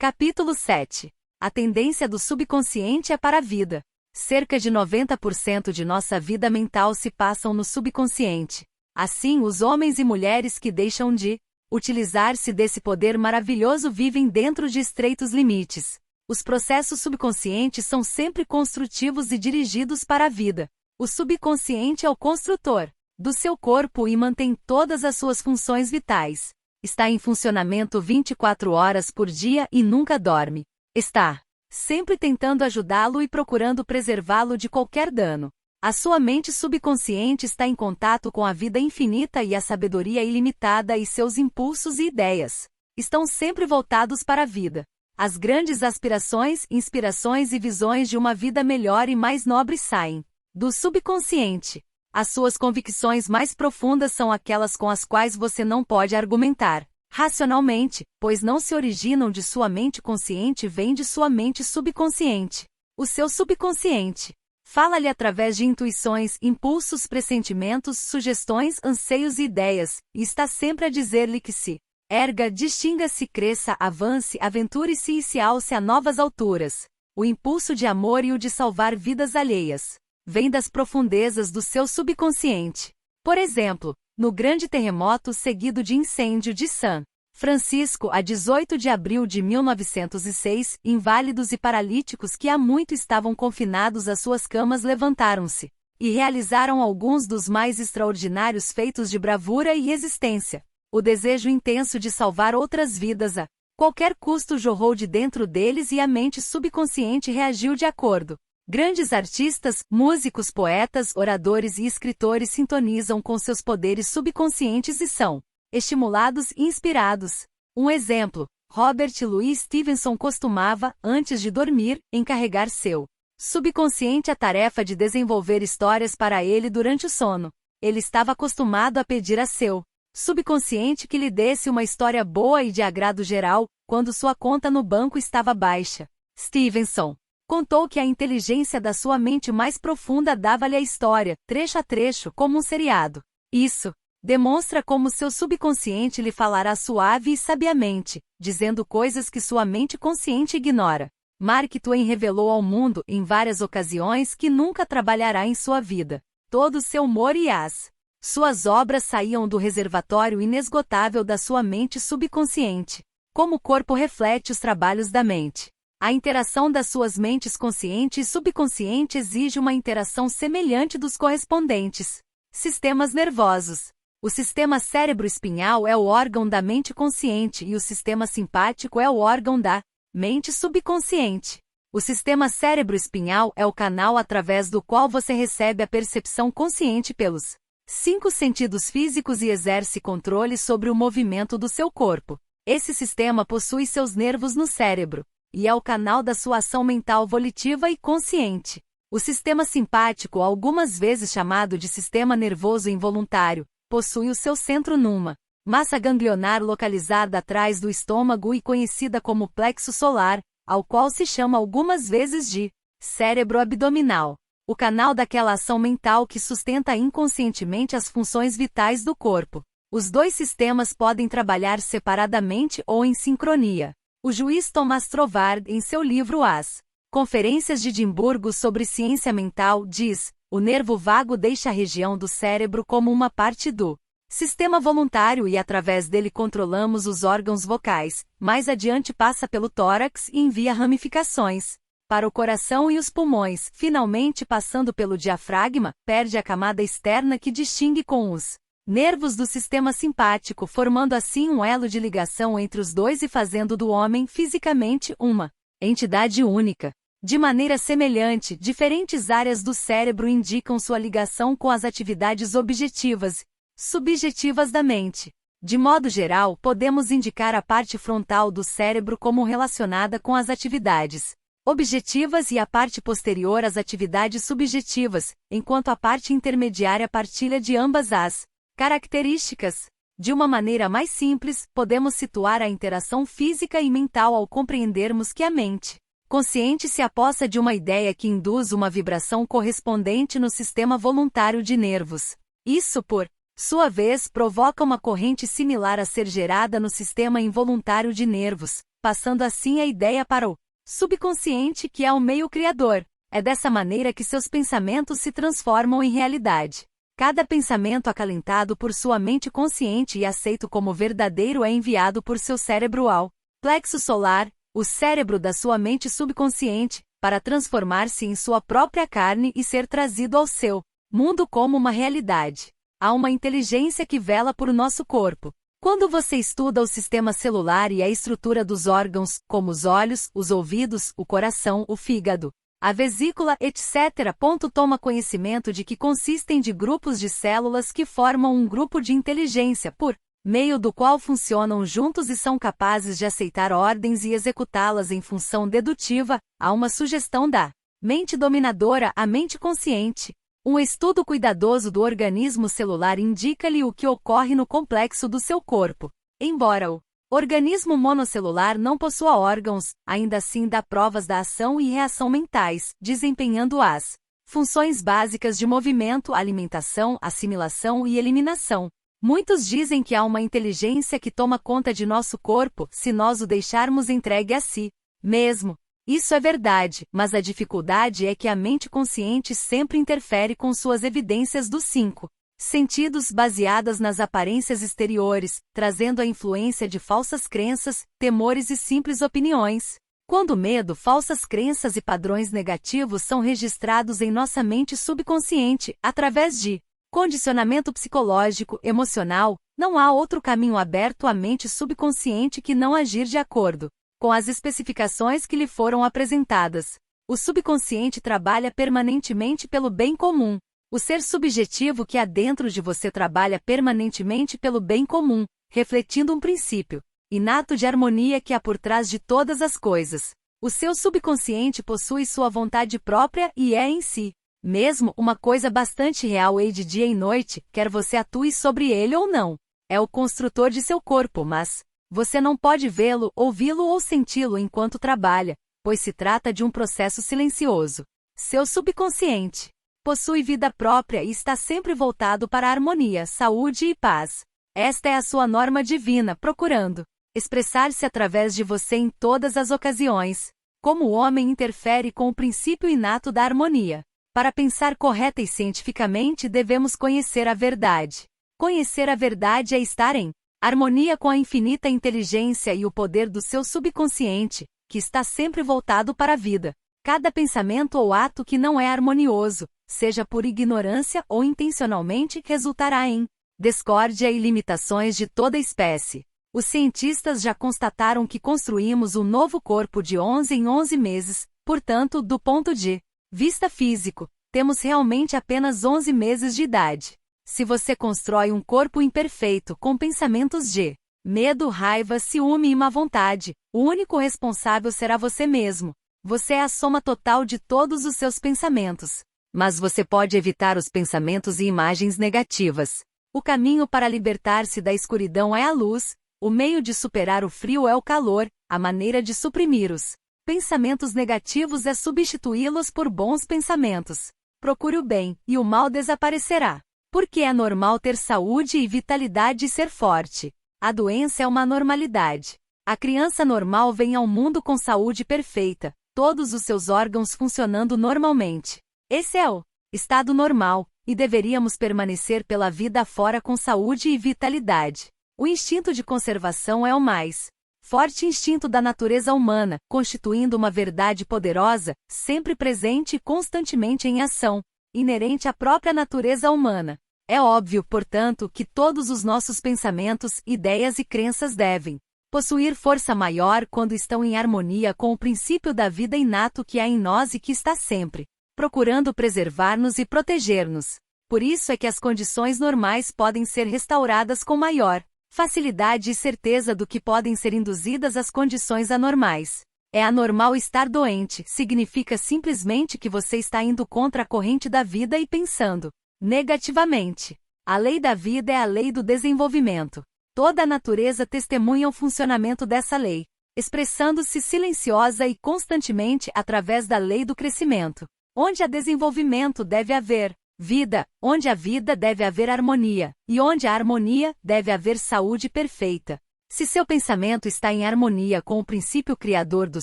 Capítulo 7. A tendência do subconsciente é para a vida. Cerca de 90% de nossa vida mental se passam no subconsciente. Assim, os homens e mulheres que deixam de utilizar-se desse poder maravilhoso vivem dentro de estreitos limites. Os processos subconscientes são sempre construtivos e dirigidos para a vida. O subconsciente é o construtor do seu corpo e mantém todas as suas funções vitais. Está em funcionamento 24 horas por dia e nunca dorme. Está sempre tentando ajudá-lo e procurando preservá-lo de qualquer dano. A sua mente subconsciente está em contato com a vida infinita e a sabedoria ilimitada, e seus impulsos e ideias estão sempre voltados para a vida. As grandes aspirações, inspirações e visões de uma vida melhor e mais nobre saem do subconsciente. As suas convicções mais profundas são aquelas com as quais você não pode argumentar racionalmente, pois não se originam de sua mente consciente, vêm de sua mente subconsciente. O seu subconsciente fala-lhe através de intuições, impulsos, pressentimentos, sugestões, anseios e ideias, e está sempre a dizer-lhe que se erga, distinga-se, cresça, avance, aventure-se e se alce a novas alturas. O impulso de amor e o de salvar vidas alheias vem das profundezas do seu subconsciente. Por exemplo, no grande terremoto seguido de incêndio de São Francisco, a 18 de abril de 1906, inválidos e paralíticos que há muito estavam confinados às suas camas levantaram-se e realizaram alguns dos mais extraordinários feitos de bravura e resistência. O desejo intenso de salvar outras vidas a qualquer custo jorrou de dentro deles e a mente subconsciente reagiu de acordo. Grandes artistas, músicos, poetas, oradores e escritores sintonizam com seus poderes subconscientes e são estimulados e inspirados. Um exemplo: Robert Louis Stevenson costumava, antes de dormir, encarregar seu subconsciente a tarefa de desenvolver histórias para ele durante o sono. Ele estava acostumado a pedir a seu subconsciente que lhe desse uma história boa e de agrado geral, quando sua conta no banco estava baixa. Stevenson contou que a inteligência da sua mente mais profunda dava-lhe a história, trecho a trecho, como um seriado. Isso demonstra como seu subconsciente lhe falará suave e sabiamente, dizendo coisas que sua mente consciente ignora. Mark Twain revelou ao mundo, em várias ocasiões, que nunca trabalhará em sua vida. Todo o seu humor e as suas obras saíam do reservatório inesgotável da sua mente subconsciente. Como o corpo reflete os trabalhos da mente, a interação das suas mentes consciente e subconsciente exige uma interação semelhante dos correspondentes sistemas nervosos. O sistema cérebro-espinhal é o órgão da mente consciente e o sistema simpático é o órgão da mente subconsciente. O sistema cérebro-espinhal é o canal através do qual você recebe a percepção consciente pelos 5 sentidos físicos e exerce controle sobre o movimento do seu corpo. Esse sistema possui seus nervos no cérebro e é o canal da sua ação mental volitiva e consciente. O sistema simpático, algumas vezes chamado de sistema nervoso involuntário, possui o seu centro numa massa ganglionar localizada atrás do estômago e conhecida como plexo solar, ao qual se chama algumas vezes de cérebro abdominal. O canal daquela ação mental que sustenta inconscientemente as funções vitais do corpo. Os dois sistemas podem trabalhar separadamente ou em sincronia. O juiz Thomas Trovard, em seu livro As Conferências de Edimburgo sobre Ciência Mental, diz: o nervo vago deixa a região do cérebro como uma parte do sistema voluntário e através dele controlamos os órgãos vocais. Mais adiante passa pelo tórax e envia ramificações para o coração e os pulmões. Finalmente, passando pelo diafragma, perde a camada externa que distingue com os nervos do sistema simpático, formando assim um elo de ligação entre os dois e fazendo do homem, fisicamente, uma entidade única. De maneira semelhante, diferentes áreas do cérebro indicam sua ligação com as atividades objetivas, subjetivas da mente. De modo geral, podemos indicar a parte frontal do cérebro como relacionada com as atividades objetivas e a parte posterior às atividades subjetivas, enquanto a parte intermediária partilha de ambas as características. De uma maneira mais simples, podemos situar a interação física e mental ao compreendermos que a mente consciente se apossa de uma ideia que induz uma vibração correspondente no sistema voluntário de nervos. Isso, por sua vez, provoca uma corrente similar a ser gerada no sistema involuntário de nervos. passando assim a ideia para o subconsciente, que é o meio criador. É dessa maneira que seus pensamentos se transformam em realidade. Cada pensamento acalentado por sua mente consciente e aceito como verdadeiro é enviado por seu cérebro ao plexo solar, o cérebro da sua mente subconsciente, para transformar-se em sua própria carne e ser trazido ao seu mundo como uma realidade. Há uma inteligência que vela por nosso corpo. Quando você estuda o sistema celular e a estrutura dos órgãos, como os olhos, os ouvidos, o coração, o fígado, a vesícula, etc., toma conhecimento de que consistem de grupos de células que formam um grupo de inteligência, por meio do qual funcionam juntos e são capazes de aceitar ordens e executá-las em função dedutiva. Há uma sugestão da mente dominadora à mente consciente. Um estudo cuidadoso do organismo celular indica-lhe o que ocorre no complexo do seu corpo. Embora o organismo monocelular não possua órgãos, ainda assim dá provas da ação e reação mentais, desempenhando as funções básicas de movimento, alimentação, assimilação e eliminação. Muitos dizem que há uma inteligência que toma conta de nosso corpo se nós o deixarmos entregue a si mesmo. Isso é verdade, mas a dificuldade é que a mente consciente sempre interfere com suas evidências dos 5 sentidos baseadas nas aparências exteriores, trazendo a influência de falsas crenças, temores e simples opiniões. Quando medo, falsas crenças e padrões negativos são registrados em nossa mente subconsciente, através de condicionamento psicológico, emocional, não há outro caminho aberto à mente subconsciente que não agir de acordo com as especificações que lhe foram apresentadas. O subconsciente trabalha permanentemente pelo bem comum. O ser subjetivo que há dentro de você trabalha permanentemente pelo bem comum, refletindo um princípio inato de harmonia que há por trás de todas as coisas. O seu subconsciente possui sua vontade própria e é em si mesmo uma coisa bastante real e de dia e noite, quer você atue sobre ele ou não. É o construtor de seu corpo, mas você não pode vê-lo, ouvi-lo ou senti-lo enquanto trabalha, pois se trata de um processo silencioso. Seu subconsciente possui vida própria e está sempre voltado para a harmonia, saúde e paz. Esta é a sua norma divina, procurando expressar-se através de você em todas as ocasiões. Como o homem interfere com o princípio inato da harmonia? Para pensar correta e cientificamente, devemos conhecer a verdade. Conhecer a verdade é estar em harmonia com a infinita inteligência e o poder do seu subconsciente, que está sempre voltado para a vida. Cada pensamento ou ato que não é harmonioso, seja por ignorância ou intencionalmente, resultará em discórdia e limitações de toda espécie. Os cientistas já constataram que construímos um novo corpo de 11 em 11 meses, portanto, do ponto de vista físico, temos realmente apenas 11 meses de idade. Se você constrói um corpo imperfeito com pensamentos de medo, raiva, ciúme e má vontade, o único responsável será você mesmo. Você é a soma total de todos os seus pensamentos. Mas você pode evitar os pensamentos e imagens negativas. O caminho para libertar-se da escuridão é a luz, o meio de superar o frio é o calor, a maneira de suprimir os pensamentos negativos é substituí-los por bons pensamentos. Procure o bem, e o mal desaparecerá. Porque é normal ter saúde e vitalidade e ser forte. A doença é uma anormalidade. A criança normal vem ao mundo com saúde perfeita, todos os seus órgãos funcionando normalmente. Esse é o estado normal, e deveríamos permanecer pela vida afora com saúde e vitalidade. O instinto de conservação é o mais forte instinto da natureza humana, constituindo uma verdade poderosa, sempre presente e constantemente em ação, inerente à própria natureza humana. É óbvio, portanto, que todos os nossos pensamentos, ideias e crenças devem possuir força maior quando estão em harmonia com o princípio da vida inato que há em nós e que está sempre procurando preservar-nos e proteger-nos. Por isso é que as condições normais podem ser restauradas com maior facilidade e certeza do que podem ser induzidas as condições anormais. É anormal estar doente, significa simplesmente que você está indo contra a corrente da vida e pensando negativamente. A lei da vida é a lei do desenvolvimento. Toda a natureza testemunha o funcionamento dessa lei, expressando-se silenciosa e constantemente através da lei do crescimento. Onde há desenvolvimento deve haver vida, onde há vida deve haver harmonia, e onde há harmonia deve haver saúde perfeita. Se seu pensamento está em harmonia com o princípio criador do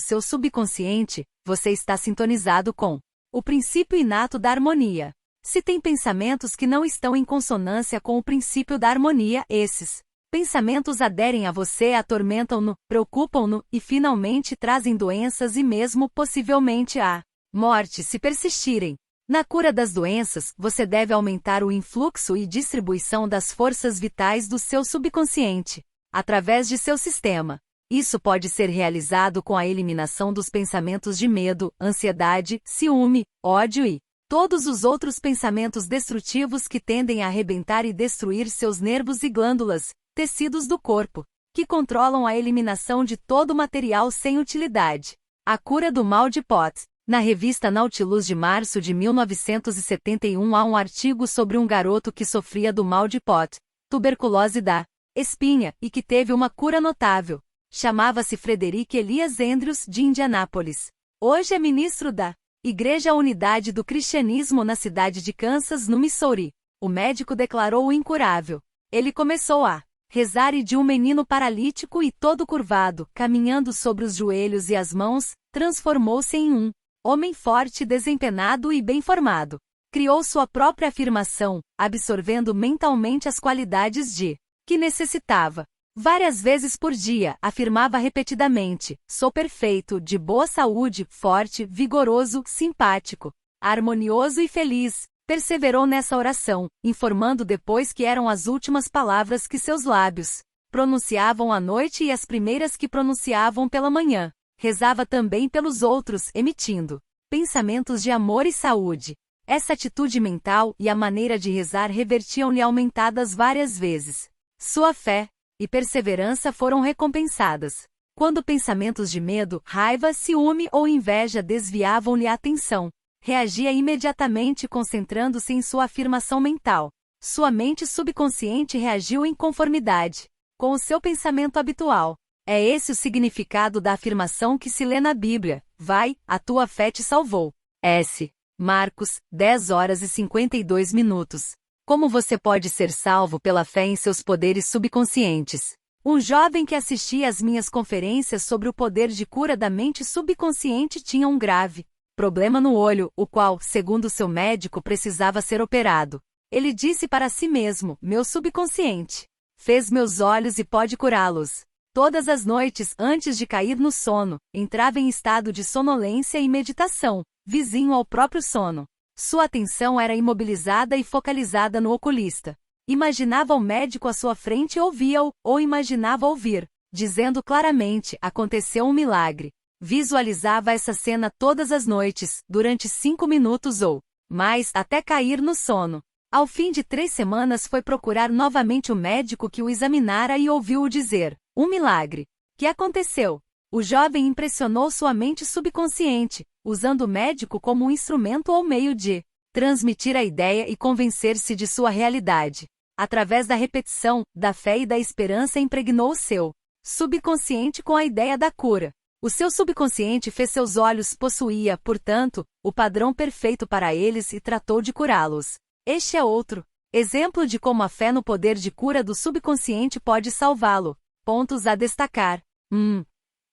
seu subconsciente, você está sintonizado com o princípio inato da harmonia. Se tem pensamentos que não estão em consonância com o princípio da harmonia, esses pensamentos aderem a você, atormentam-no, preocupam-no e finalmente trazem doenças e mesmo, possivelmente, a morte se persistirem. Na cura das doenças, você deve aumentar o influxo e distribuição das forças vitais do seu subconsciente, através de seu sistema. Isso pode ser realizado com a eliminação dos pensamentos de medo, ansiedade, ciúme, ódio e todos os outros pensamentos destrutivos que tendem a arrebentar e destruir seus nervos e glândulas, tecidos do corpo, que controlam a eliminação de todo material sem utilidade. A cura do mal de Pot. Na revista Nautilus de março de 1971 há um artigo sobre um garoto que sofria do mal de Pot, tuberculose da espinha, e que teve uma cura notável. Chamava-se Frederick Elias Andrews, de Indianápolis. Hoje é ministro da Igreja Unidade do Cristianismo na cidade de Kansas, no Missouri. O médico declarou-o incurável. Ele começou a rezar e de um menino paralítico e todo curvado, caminhando sobre os joelhos e as mãos, transformou-se em um homem forte, desempenado e bem formado. Criou sua própria afirmação, absorvendo mentalmente as qualidades de que necessitava. Várias vezes por dia, afirmava repetidamente: sou perfeito, de boa saúde, forte, vigoroso, simpático, harmonioso e feliz. Perseverou nessa oração, informando depois que eram as últimas palavras que seus lábios pronunciavam à noite e as primeiras que pronunciavam pela manhã. Rezava também pelos outros, emitindo pensamentos de amor e saúde. Essa atitude mental e a maneira de rezar revertiam-lhe aumentadas várias vezes. Sua fé e perseverança foram recompensadas. Quando pensamentos de medo, raiva, ciúme ou inveja desviavam-lhe a atenção, reagia imediatamente concentrando-se em sua afirmação mental. Sua mente subconsciente reagiu em conformidade com o seu pensamento habitual. É esse o significado da afirmação que se lê na Bíblia: vai, a tua fé te salvou. S. Marcos, 10h52. Como você pode ser salvo pela fé em seus poderes subconscientes? Um jovem que assistia às minhas conferências sobre o poder de cura da mente subconsciente tinha um grave problema no olho, o qual, segundo seu médico, precisava ser operado. Ele disse para si mesmo: meu subconsciente fez meus olhos e pode curá-los. Todas as noites, antes de cair no sono, entrava em estado de sonolência e meditação, vizinho ao próprio sono. Sua atenção era imobilizada e focalizada no oculista. Imaginava o médico à sua frente e ouvia-o, ou imaginava ouvir, dizendo claramente: aconteceu um milagre. Visualizava essa cena todas as noites, durante 5 minutos ou mais, até cair no sono. Ao fim de 3 semanas foi procurar novamente o médico que o examinara e ouviu-o dizer: um milagre. Que aconteceu? O jovem impressionou sua mente subconsciente, usando o médico como um instrumento ou meio de transmitir a ideia e convencer-se de sua realidade. Através da repetição, da fé e da esperança impregnou o seu subconsciente com a ideia da cura. O seu subconsciente fez seus olhos possuía, portanto, o padrão perfeito para eles e tratou de curá-los. Este é outro exemplo de como a fé no poder de cura do subconsciente pode salvá-lo. Pontos a destacar. 1.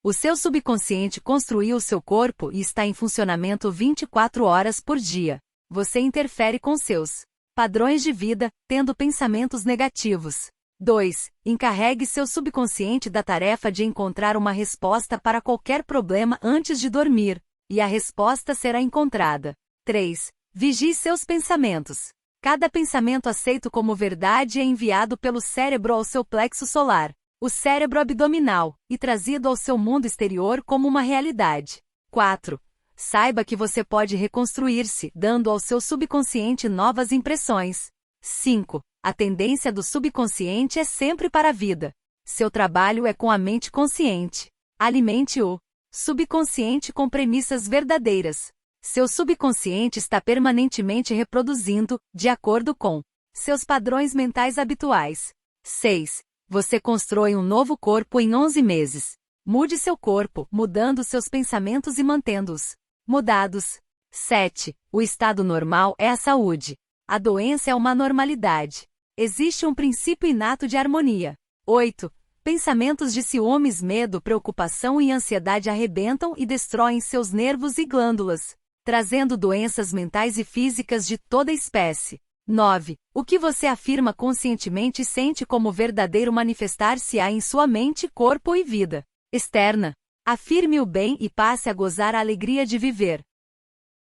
O seu subconsciente construiu o seu corpo e está em funcionamento 24 horas por dia. Você interfere com seus padrões de vida, tendo pensamentos negativos. 2. Encarregue seu subconsciente da tarefa de encontrar uma resposta para qualquer problema antes de dormir, e a resposta será encontrada. 3. Vigie seus pensamentos. Cada pensamento aceito como verdade é enviado pelo cérebro ao seu plexo solar, o cérebro abdominal, e trazido ao seu mundo exterior como uma realidade. 4. Saiba que você pode reconstruir-se, dando ao seu subconsciente novas impressões. 5. A tendência do subconsciente é sempre para a vida. Seu trabalho é com a mente consciente. Alimente o subconsciente com premissas verdadeiras. Seu subconsciente está permanentemente reproduzindo, de acordo com seus padrões mentais habituais. 6. Você constrói um novo corpo em 11 meses. Mude seu corpo, mudando seus pensamentos e mantendo-os mudados. 7. O estado normal é a saúde. A doença é uma anormalidade. Existe um princípio inato de harmonia. 8. Pensamentos de ciúmes, medo, preocupação e ansiedade arrebentam e destroem seus nervos e glândulas, trazendo doenças mentais e físicas de toda espécie. 9. O que você afirma conscientemente e sente como verdadeiro manifestar-se-á em sua mente, corpo e vida externa. Afirme o bem e passe a gozar a alegria de viver.